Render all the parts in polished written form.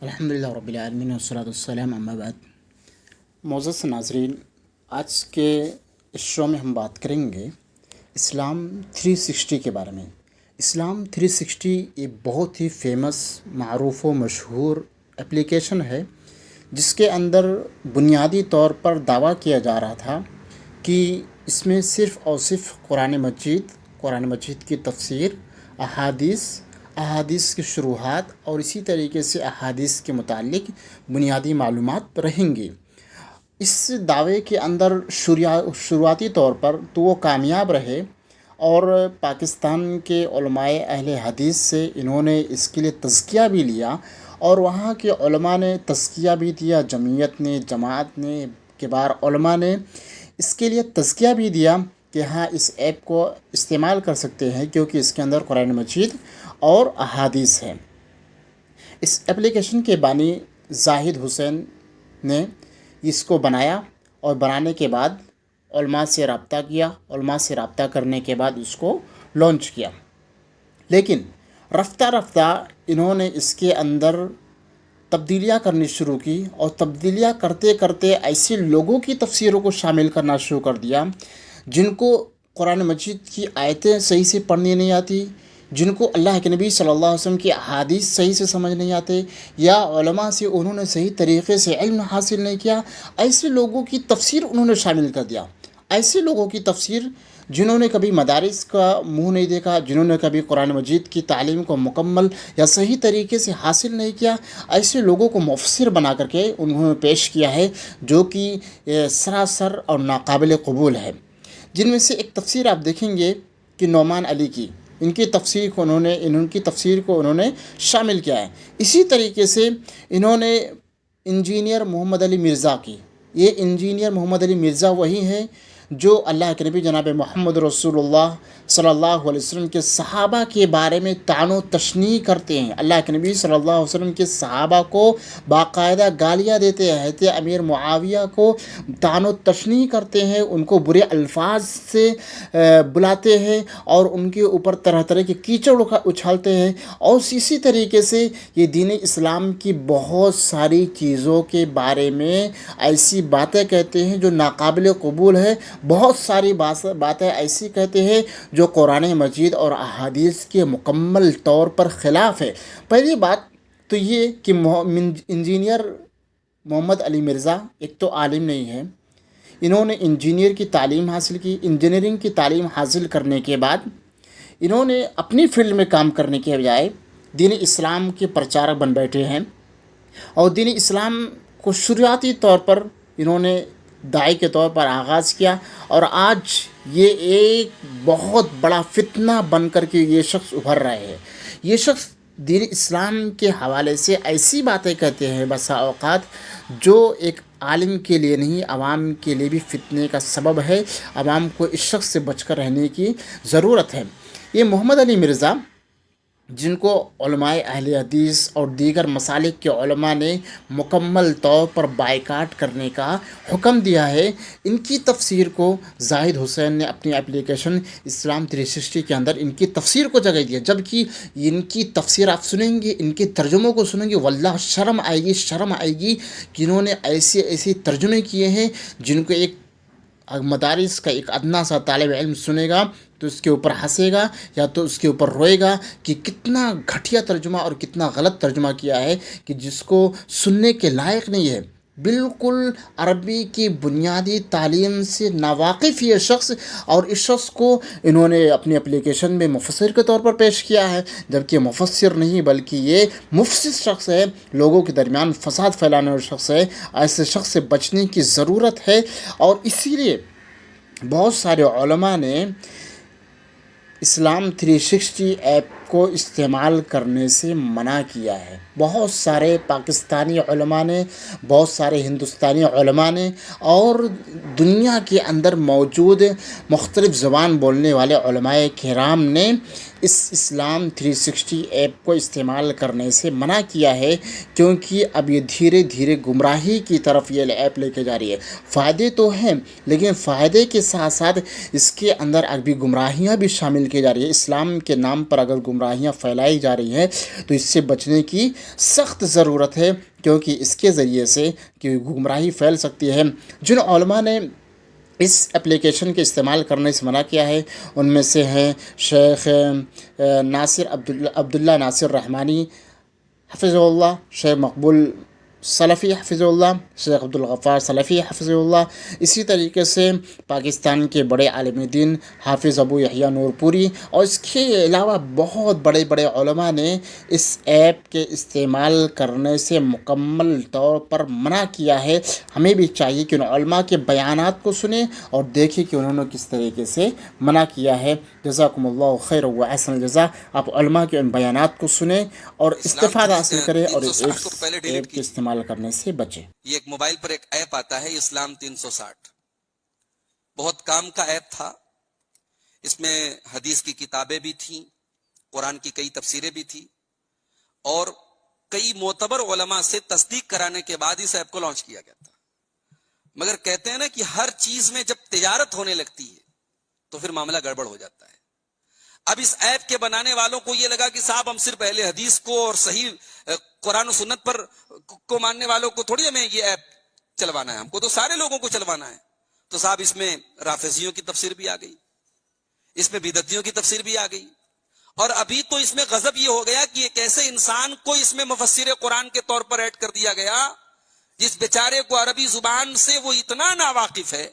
الحمد للہ رب العالمین والصلاۃ والسلام اما بعد۔ معزز ناظرین، آج کے اس شو میں ہم بات کریں گے اسلام 360 کے بارے میں۔ اسلام 360 یہ بہت ہی فیمس، معروف و مشہور اپلیکیشن ہے جس کے اندر بنیادی طور پر دعویٰ کیا جا رہا تھا کہ اس میں صرف اور صرف قرآن مجید کی تفسیر، احادیث کی شروحات اور اسی طریقے سے احادیث کے متعلق بنیادی معلومات رہیں گی۔ اس دعوے کے اندر شروعاتی طور پر تو وہ کامیاب رہے اور پاکستان کے علماء اہل حدیث سے انہوں نے اس کے لیے تزکیہ بھی لیا، اور وہاں کے علماء نے تزکیہ بھی دیا، جماعت نے، کبار علماء نے اس کے لیے تزکیہ بھی دیا کہ ہاں اس ایپ کو استعمال کر سکتے ہیں کیونکہ اس کے اندر قرآن مجید اور احادیث ہے۔ اس اپلیکیشن کے بانی زاہد حسین نے اس کو بنایا، اور بنانے کے بعد علماء سے رابطہ کیا، علماء سے رابطہ کرنے کے بعد اس کو لانچ کیا۔ لیکن رفتہ رفتہ انہوں نے اس کے اندر تبدیلیاں کرنی شروع کی، اور تبدیلیاں کرتے کرتے ایسے لوگوں کی تفسیروں کو شامل کرنا شروع کر دیا جن کو قرآن مجید کی آیتیں صحیح سے پڑھنی نہیں آتی، جن کو اللہ کے نبی صلی اللہ علیہ وسلم کی احادیث صحیح سے سمجھ نہیں آتے، یا علماء سے انہوں نے صحیح طریقے سے علم حاصل نہیں کیا۔ ایسے لوگوں کی تفسیر انہوں نے شامل کر دیا، ایسے لوگوں کی تفسیر جنہوں نے کبھی مدارس کا منہ نہیں دیکھا، جنہوں نے کبھی قرآن مجید کی تعلیم کو مکمل یا صحیح طریقے سے حاصل نہیں کیا، ایسے لوگوں کو مفسر بنا کر کے انہوں نے پیش کیا ہے، جو کہ سراسر اور ناقابل قبول ہے۔ جن میں سے ایک تفسیر آپ دیکھیں گے کہ نعمان علی کی، ان کی تفسیر کو انہوں نے شامل کیا ہے۔ اسی طریقے سے انہوں نے انجینئر محمد علی مرزا کی، یہ انجینئر محمد علی مرزا وہی ہیں جو اللہ کے نبی جناب محمد رسول اللہ صلی اللہ علیہ وسلم کے صحابہ کے بارے میں طعن و تشنیع کرتے ہیں۔ اللہ کے نبی صلی اللہ علیہ وسلم کے صحابہ کو باقاعدہ گالیاں دیتے ہیں، حضرت امیر معاویہ کو طعن و تشنیع کرتے ہیں، ان کو برے الفاظ سے بلاتے ہیں اور ان کے اوپر طرح طرح کے کیچڑ اچھالتے ہیں، اور اسی طریقے سے یہ دین اسلام کی بہت ساری چیزوں کے بارے میں ایسی باتیں کہتے ہیں جو ناقابل قبول ہے، بہت ساری باتیں ایسی کہتے ہیں جو قرآن مجید اور احادیث کے مکمل طور پر خلاف ہے۔ پہلی بات تو یہ کہ انجینئر محمد علی مرزا ایک تو عالم نہیں ہے، انہوں نے انجینئر کی تعلیم حاصل کی، انجینئرنگ کی تعلیم حاصل کرنے کے بعد انہوں نے اپنی فیلڈ میں کام کرنے کے بجائے دین اسلام کے پرچارک بن بیٹھے ہیں، اور دین اسلام کو شروعاتی طور پر انہوں نے داعی کے طور پر آغاز کیا، اور آج یہ ایک بہت بڑا فتنہ بن کر کے یہ شخص ابھر رہے ہیں۔ یہ شخص دین اسلام کے حوالے سے ایسی باتیں کہتے ہیں بسا اوقات جو ایک عالم کے لیے نہیں، عوام کے لیے بھی فتنے کا سبب ہے۔ عوام کو اس شخص سے بچ کر رہنے کی ضرورت ہے۔ یہ محمد علی مرزا، جن کو علماء اہل حدیث اور دیگر مسالک کے علماء نے مکمل طور پر بائیکاٹ کرنے کا حکم دیا ہے، ان کی تفسیر کو زاہد حسین نے اپنی اپلیکیشن اسلام 360 کے اندر ان کی تفسیر کو جگہ دیا، جبکہ ان کی تفسیر آپ سنیں گے، ان کے ترجموں کو سنیں گے، واللہ شرم آئے گی کہ انہوں نے ایسے ترجمے کیے ہیں جن کو ایک مدارس کا ایک ادنا سا طالب علم سنے گا تو اس کے اوپر ہنسے گا یا تو اس کے اوپر روئے گا کہ کتنا گھٹیا ترجمہ اور کتنا غلط ترجمہ کیا ہے، کہ جس کو سننے کے لائق نہیں ہے۔ بالکل عربی کی بنیادی تعلیم سے ناواقف یہ شخص، اور اس شخص کو انہوں نے اپنی اپلیکیشن میں مفسر کے طور پر پیش کیا ہے، جبکہ مفسر نہیں بلکہ یہ مفسد شخص ہے، لوگوں کے درمیان فساد پھیلانے والا شخص ہے۔ ایسے شخص سے بچنے کی ضرورت ہے، اور اسی لیے بہت سارے علماء نے اسلام 360 ایپ کو استعمال کرنے سے منع کیا ہے۔ بہت سارے پاکستانی علماء نے، بہت سارے ہندوستانی علماء نے، اور دنیا کے اندر موجود مختلف زبان بولنے والے علماء کرام نے اس اسلام 360 ایپ کو استعمال کرنے سے منع کیا ہے، کیونکہ اب یہ دھیرے دھیرے گمراہی کی طرف یہ ایپ لے کے جا رہی ہے۔ فائدے تو ہیں، لیکن فائدے کے ساتھ ساتھ اس کے اندر ابھی گمراہیاں بھی شامل کی جا رہی ہے۔ اسلام کے نام پر اگر گمراہیاں پھیلائی جا رہی ہیں، تو اس سے بچنے کی سخت ضرورت ہے، کیونکہ اس کے ذریعے سے کہ گمراہی پھیل سکتی ہے۔ جن علماء نے اس اپلیکیشن کے استعمال کرنے سے منع کیا ہے، ان میں سے ہیں شیخ ناصر عبداللہ ناصر رحمانی حفظ اللہ، شیخ مقبول سلفی حفظ اللہ، شیخ عبدالغفار سلفی حفظ اللہ، اسی طریقے سے پاکستان کے بڑے عالم دین حافظ ابو یحییٰ نور پوری، اور اس کے علاوہ بہت بڑے بڑے علماء نے اس ایپ کے استعمال کرنے سے مکمل طور پر منع کیا ہے۔ ہمیں بھی چاہیے کہ ان علماء کے بیانات کو سنیں اور دیکھیں کہ انہوں نے کس طریقے سے منع کیا ہے۔ جزاکم اللہ خیر و احسن الجزا۔ آپ علماء کے ان بیانات کو سنیں اور استفادہ حاصل کریں اور اس ایپ کے استعمال کرنے سے بچیں۔ یہ ایک موبائل پر ایک ایپ آتا ہے اسلام 360، بہت کام کا ایپ تھا۔ اس میں حدیث کی کتابیں بھی تھیں، قرآن کی کئی تفسیریں بھی تھیں، اور کئی معتبر علماء سے تصدیق کرانے کے بعد اس ایپ کو لانچ کیا گیا تھا۔ مگر کہتے ہیں نا کہ ہر چیز میں جب تجارت ہونے لگتی ہے تو پھر معاملہ گڑبڑ ہو جاتا ہے۔ اب اس ایپ کے بنانے والوں کو یہ لگا کہ صاحب ہم صرف اہل حدیث کو اور صحیح قرآن و سنت پر کو ماننے والوں کو تھوڑی ہمیں یہ ایپ چلوانا ہے، ہم کو تو سارے لوگوں کو چلوانا ہے۔ تو صاحب اس میں رافضیوں کی تفسیر بھی آ گئی، اس میں بدعتیوں کی تفسیر بھی آ گئی، اور ابھی تو اس میں غضب یہ ہو گیا کہ ایک ایسے انسان کو اس میں مفسر قرآن کے طور پر ایڈ کر دیا گیا جس بیچارے کو عربی زبان سے وہ اتنا ناواقف ہے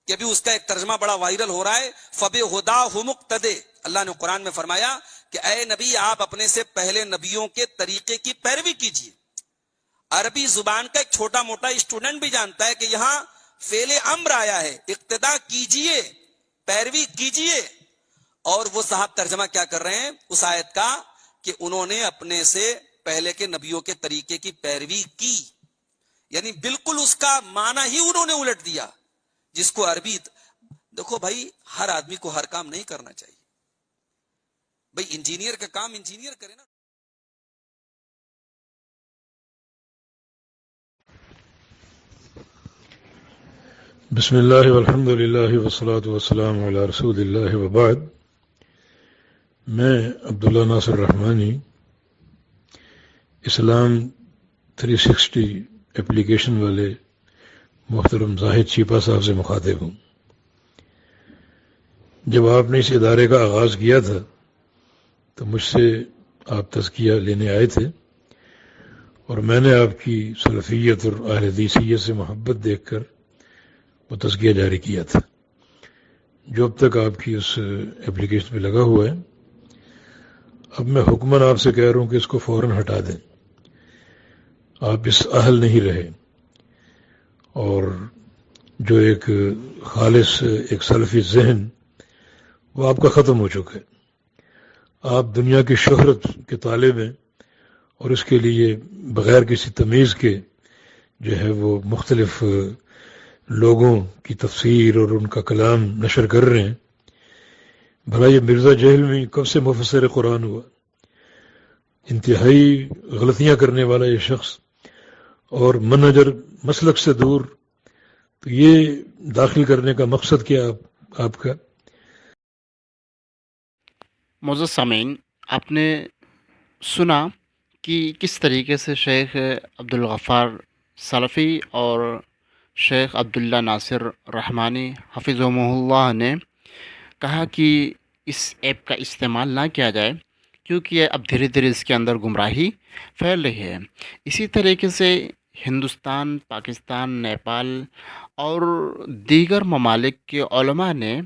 کہ ابھی اس کا ایک ترجمہ بڑا وائرل ہو رہا ہے، فَبِهُدَاهُ مُقْتَدِي۔ اللہ نے قرآن میں فرمایا کہ اے نبی آپ اپنے سے پہلے نبیوں کے طریقے کی پیروی کیجیے۔ عربی زبان کا ایک چھوٹا موٹا اسٹوڈنٹ بھی جانتا ہے کہ یہاں فعل امر آیا ہے، اقتدا کیجیے، پیروی کیجیے۔ اور وہ صاحب ترجمہ کیا کر رہے ہیں اس آیت کا کہ انہوں نے اپنے سے پہلے کے نبیوں کے طریقے کی پیروی کی، یعنی بالکل اس کا معنی ہی انہوں نے الٹ دیا۔ جس کو عربی دیکھو بھائی، ہر آدمی کو ہر کام نہیں کرنا چاہیے بھائی، انجینئر کا کام انجینئر کرے نا۔ بسم اللہ والحمد للہ والصلاة والسلام علی رسول اللہ وبعد۔ میں عبداللہ ناصر رحمانی اسلام 360 اپلیکیشن والے محترم زاہد چیپا صاحب سے مخاطب ہوں۔ جب آپ نے اس ادارے کا آغاز کیا تھا تو مجھ سے آپ تزکیہ لینے آئے تھے، اور میں نے آپ کی سلفیت اور اہل حدیثیت سے محبت دیکھ کر وہ تزکیہ جاری کیا تھا، جو اب تک آپ کی اس اپلیکیشن پہ لگا ہوا ہے۔ اب میں حکماً آپ سے کہہ رہا ہوں کہ اس کو فوراً ہٹا دیں، آپ اس اہل نہیں رہے، اور جو ایک خالص ایک سلفی ذہن وہ آپ کا ختم ہو چکا ہے۔ آپ دنیا کی شہرت کے طالب ہیں، اور اس کے لیے بغیر کسی تمیز کے جو ہے وہ مختلف لوگوں کی تفسیر اور ان کا کلام نشر کر رہے ہیں۔ بھلا یہ مرزا جہلمی کب سے مفسر قرآن ہوا؟ انتہائی غلطیاں کرنے والا یہ شخص، اور منہج مسلک سے دور، تو یہ داخل کرنے کا مقصد کیا آپ کا؟ معزز سامعین، آپ نے سنا کہ کس طریقے سے شیخ عبدالغفار سلفی اور شیخ عبداللہ ناصر رحمانی حفظہم اللہ نے کہا کہ اس ایپ کا استعمال نہ کیا جائے، کیونکہ اب دھیرے دھیرے اس کے اندر گمراہی پھیل رہی ہے۔ اسی طریقے سے ہندوستان، پاکستان، نیپال اور دیگر ممالک کے علماء نے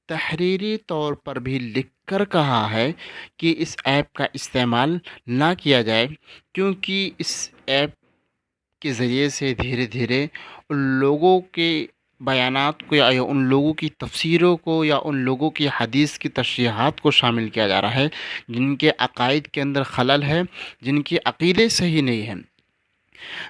تحریری طور پر بھی لکھ کر کہا ہے کہ اس ایپ کا استعمال نہ کیا جائے، کیونکہ اس ایپ کے ذریعے سے دھیرے دھیرے ان لوگوں کے بیانات کو یا ان لوگوں کی تفسیروں کو یا ان لوگوں کی حدیث کی تشریحات کو شامل کیا جا رہا ہے جن کے عقائد کے اندر خلل ہے، جن کے عقیدے صحیح نہیں ہیں۔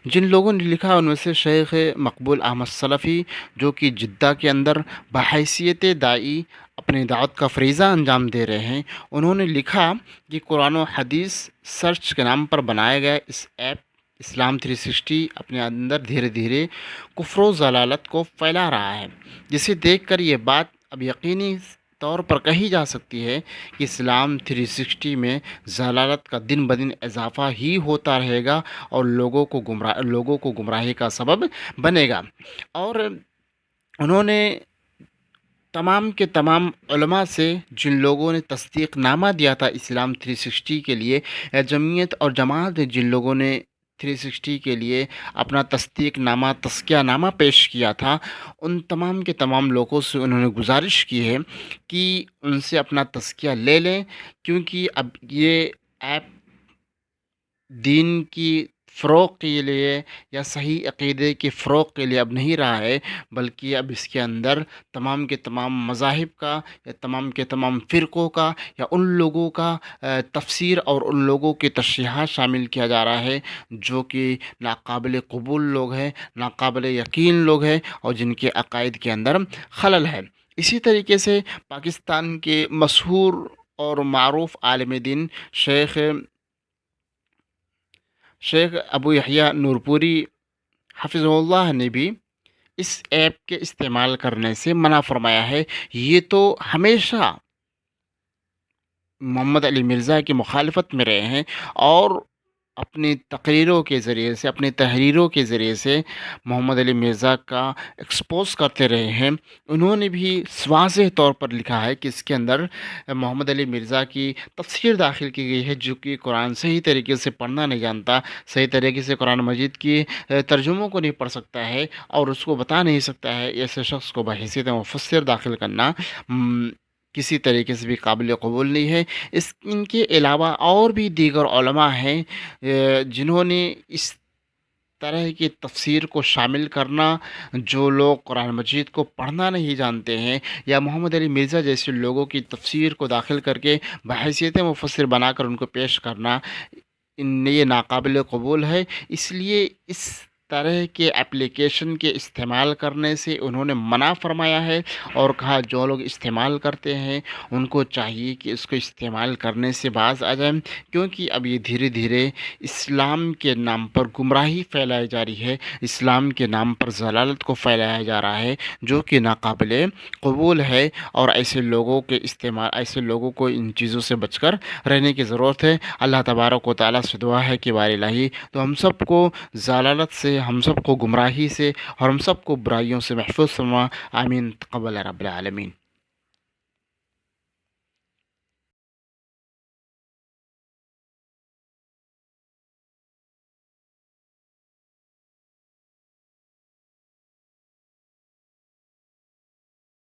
جن لوگوں نے لکھا ان میں سے شیخ مقبول احمد سلفی، جو کہ جدہ کے اندر بحیثیت داعی اپنے دعوت کا فریضہ انجام دے رہے ہیں، انہوں نے لکھا کہ قرآن و حدیث سرچ کے نام پر بنایا گیا اس ایپ اسلام 360 اپنے اندر دھیرے دھیرے کفر و ضلالت کو پھیلا رہا ہے، جسے دیکھ کر یہ بات اب یقینی طور پر کہی جا سکتی ہے کہ اسلام 360 میں ضلالت کا دن بدن اضافہ ہی ہوتا رہے گا اور لوگوں کو گمراہی کا سبب بنے گا۔ اور انہوں نے تمام کے تمام علماء سے جن لوگوں نے تصدیق نامہ دیا تھا اسلام 360 کے لیے، یا جمعیت اور جماعت نے جن لوگوں نے 360 کے لیے اپنا تصدیق نامہ تزکیہ نامہ پیش کیا تھا، ان تمام کے تمام لوگوں سے انہوں نے گزارش کی ہے کہ ان سے اپنا تزکیہ لے لیں، کیونکہ اب یہ ایپ دین کی فروغ کے لیے یا صحیح عقیدے کے فروغ کے لیے اب نہیں رہا ہے، بلکہ اب اس کے اندر تمام کے تمام مذاہب کا یا تمام کے تمام فرقوں کا یا ان لوگوں کا تفسیر اور ان لوگوں کی تشریحات شامل کیا جا رہا ہے جو کہ ناقابل قبول لوگ ہیں، ناقابل یقین لوگ ہیں، اور جن کے عقائد کے اندر خلل ہے۔ اسی طریقے سے پاکستان کے مشہور اور معروف عالم دین شیخ ابو یحییٰ نورپوری حفظہ اللہ نے بھی اس ایپ کے استعمال کرنے سے منع فرمایا ہے۔ یہ تو ہمیشہ محمد علی مرزا کی مخالفت میں رہے ہیں اور اپنی تقریروں کے ذریعے سے، اپنی تحریروں کے ذریعے سے محمد علی مرزا کا ایکسپوز کرتے رہے ہیں۔ انہوں نے بھی واضح طور پر لکھا ہے کہ اس کے اندر محمد علی مرزا کی تفسیر داخل کی گئی ہے، جو کہ قرآن صحیح طریقے سے پڑھنا نہیں جانتا، صحیح طریقے سے قرآن مجید کی ترجموں کو نہیں پڑھ سکتا ہے اور اس کو بتا نہیں سکتا ہے۔ ایسے شخص کو بحیثیت مفسر داخل کرنا کسی طریقے سے بھی قابل قبول نہیں ہے۔ ان کے علاوہ اور بھی دیگر علماء ہیں جنہوں نے اس طرح کی تفسیر کو شامل کرنا، جو لوگ قرآن مجید کو پڑھنا نہیں جانتے ہیں یا محمد علی مرزا جیسے لوگوں کی تفسیر کو داخل کر کے بحیثیت مفسر بنا کر ان کو پیش کرنا، یہ ناقابل قبول ہے۔ اس لیے اس طرح کے اپلیکیشن کے استعمال کرنے سے انہوں نے منع فرمایا ہے اور کہا جو لوگ استعمال کرتے ہیں ان کو چاہیے کہ اس کو استعمال کرنے سے باز آ جائیں، کیونکہ اب یہ دھیرے دھیرے اسلام کے نام پر گمراہی پھیلائی جا رہی ہے، اسلام کے نام پر ضلالت کو پھیلایا جا رہا ہے، جو کہ ناقابل قبول ہے، اور ایسے لوگوں کو ان چیزوں سے بچ کر رہنے کی ضرورت ہے۔ اللہ تبارک و تعالیٰ سے دعا ہے کہ بار الہی تو ہم سب کو ضلالت سے، ہم سب کو گمراہی سے اور ہم سب کو برائیوں سے محفوظ فرما۔ آمین تقبل رب العالمین۔